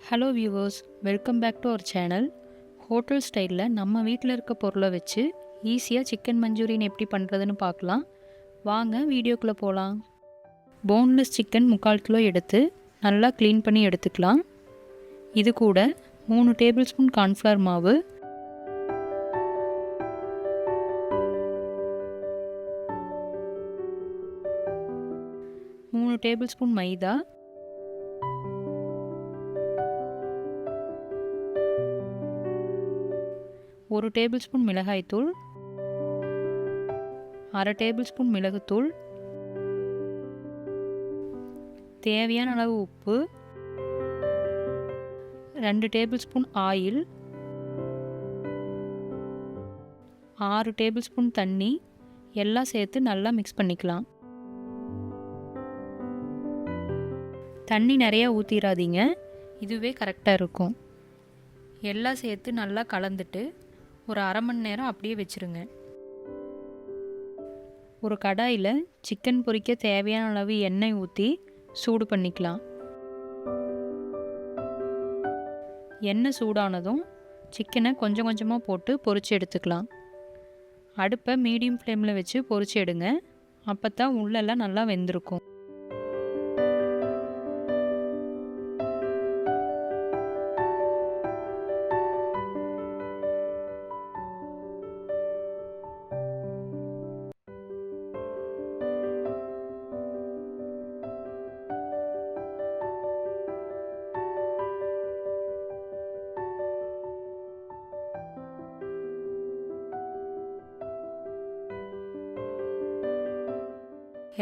Hello viewers, welcome back to our channel. Hotel ஸ்டைலில் நம்ம வீட்டில் இருக்க பொருளை வச்சு ஈஸியாக சிக்கன் மஞ்சூரியன் எப்படி பண்ணுறதுன்னு பார்க்கலாம். வாங்க வீடியோக்குள்ளே போகலாம். போன்லெஸ் சிக்கன் 3/4 கிலோ எடுத்து நல்லா க்ளீன் பண்ணி எடுத்துக்கலாம். இது கூட 3 டேபிள் ஸ்பூன் கார்ன்ஃப்ளவர் மாவு, 3 டேபிள் ஸ்பூன் மைதா, 1 டேபிள் ஸ்பூன் மிளகாய்த்தூள், 1/2 டேபிள் ஸ்பூன் மிளகுத்தூள், தேவையான அளவு உப்பு, 2 table spoon oil, 6 table spoon தண்ணி எல்லாம் சேர்த்து நல்லா மிக்ஸ் பண்ணிக்கலாம். தண்ணி நிறையா ஊற்றிடாதீங்க, இதுவே கரெக்டாக இருக்கும். எல்லாம் சேர்த்து நல்லா கலந்துட்டு ஒரு 1/2 மணி நேரம் அப்படியே வச்சுருங்க. ஒரு கடாயில் சிக்கன் பொரிக்க தேவையான அளவு எண்ணெய் ஊற்றி சூடு பண்ணிக்கலாம். எண்ணெய் சூடானதும் சிக்கனை கொஞ்சம் கொஞ்சமாக போட்டு பொரிச்சு எடுத்துக்கலாம். அடுப்பை மீடியம் ஃப்ளேமில் வச்சு பொரிச்சு எடுங்க, அப்போ தான் உள்ளெல்லாம் நல்லா வெந்திருக்கும்.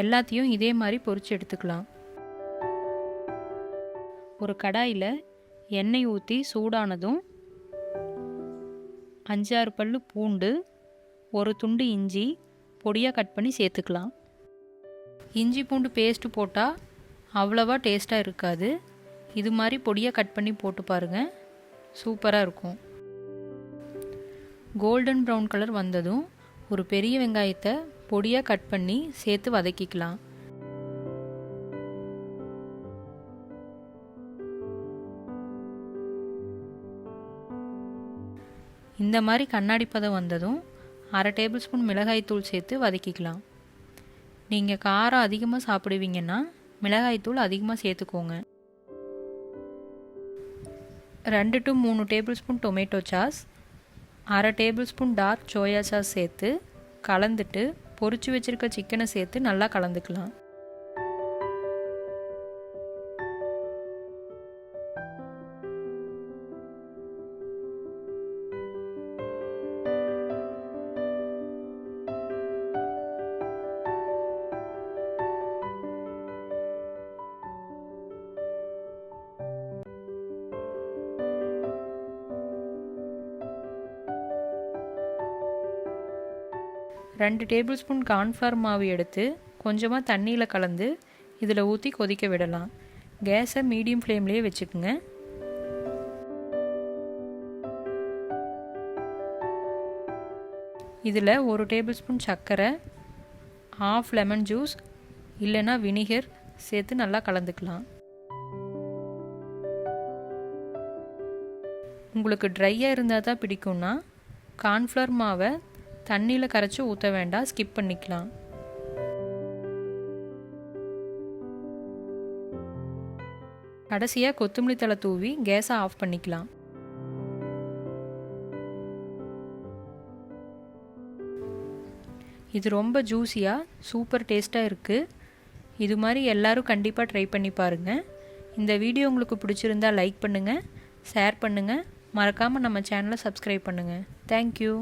எல்லாத்தையும் இதே மாதிரி பொரிச்சு எடுத்துக்கலாம். ஒரு கடாயில் எண்ணெய் ஊற்றி சூடானதும் 5-6 பல்லு பூண்டு, ஒரு துண்டு இஞ்சி பொடியாக கட் பண்ணி சேர்த்துக்கலாம். இஞ்சி பூண்டு பேஸ்ட்டு போட்டால் அவ்வளவா டேஸ்ட்டாக இருக்காது. இது மாதிரி பொடியாக கட் பண்ணி போட்டு பாருங்கள், சூப்பராக இருக்கும். கோல்டன் ப்ரௌன் கலர் வந்ததும் ஒரு பெரிய வெங்காயத்தை பொடியாக கட் பண்ணி சேர்த்து வதக்கிக்கலாம். இந்த மாதிரி கண்ணாடி பதம் வந்ததும் 1/2 டேபிள் ஸ்பூன் மிளகாய்த்தூள் சேர்த்து வதக்கிக்கலாம். நீங்கள் காரம் அதிகமாக சாப்பிடுவீங்கன்னா மிளகாய்த்தூள் அதிகமாக சேர்த்துக்கோங்க. 2 to 3 table spoon tomato sauce, 1/2 table spoon dark soya sauce சேர்த்து கலந்துட்டு பொரிச்சு வச்சிருக்க சிக்கனை சேர்த்து நல்லா கலந்துக்கலாம். ரெண்டு டேபிள் ஸ்பூன் கார்ன்ஃப்ளவர் மாவு எடுத்து கொஞ்சமாக தண்ணியில் கலந்து இதில் ஊற்றி கொதிக்க விடலாம். கேஸை மீடியம் ஃப்ளேம்லேயே வச்சுக்கோங்க. இதில் 1 டேபிள் ஸ்பூன் சர்க்கரை, 1/2 லெமன் ஜூஸ் இல்லைன்னா வினிகர் சேர்த்து நல்லா கலந்துக்கலாம். உங்களுக்கு ட்ரையாக இருந்தால் தான் பிடிக்கும்னா கார்ன்ஃப்ளவர் மாவை தண்ணியில் கரைச்சி ஊற்ற வேண்டாம், ஸ்கிப் பண்ணிக்கலாம். கடைசியாக கொத்தமல்லி தழை தூவி கேஸை ஆஃப் பண்ணிக்கலாம். இது ரொம்ப ஜூஸியாக சூப்பர் டேஸ்ட்டாக இருக்குது. இது மாதிரி எல்லோரும் கண்டிப்பாக ட்ரை பண்ணி பாருங்கள். இந்த வீடியோ உங்களுக்கு பிடிச்சிருந்தால் லைக் பண்ணுங்கள், ஷேர் பண்ணுங்கள், மறக்காமல் நம்ம சேனலை சப்ஸ்கிரைப் பண்ணுங்கள். தேங்க்யூ.